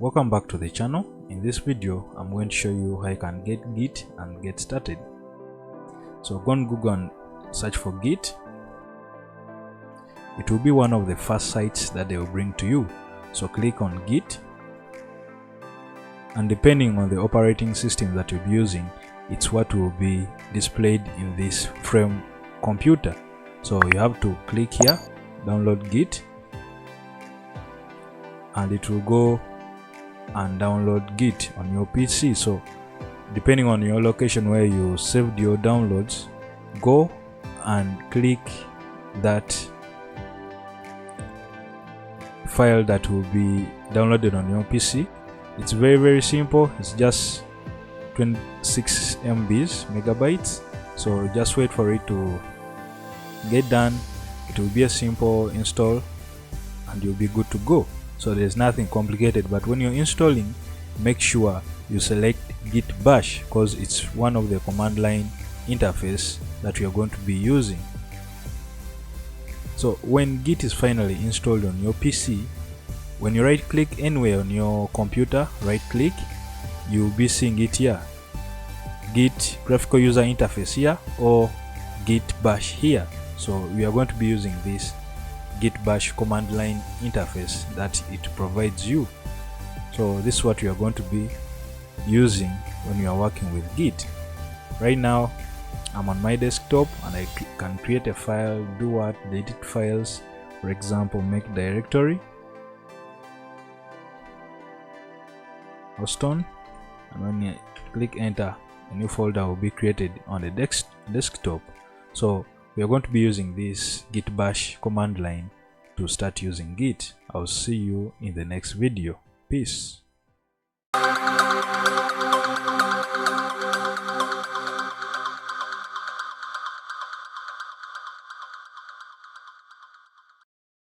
Welcome back to the channel. In this video I'm going to show you how you can get Git and get started. So go on Google and search for Git. It will be one of the first sites that they will bring to you. So click on Git, and depending on the operating system that you'll be using, it's what will be displayed in this frame computer. So you have to click here, download Git, and it will go and download Git on your PC. So depending on your location where you saved your downloads, go and click that file that will be downloaded on your PC. It's very simple. It's just 26 megabytes. So just wait for it to get done. It will be a simple install and you'll be good to go. So there's nothing complicated, but when you're installing, make sure you select Git bash, because it's one of the command line interface that you're going to be using. So when Git is finally installed on your PC, when you right click anywhere on your computer, right click, you'll be seeing it here, Git graphical user interface here, or Git bash here. So we are going to be using this Git bash command line interface that it provides you. So this is what you are going to be using when you are working with Git. Right now I'm on my desktop and I can create a file, do what, delete files, for example make directory Oston, and when you click enter, a new folder will be created on the desktop. So we are going to be using this Git bash command line to start using Git. I'll see you in the next video. Peace.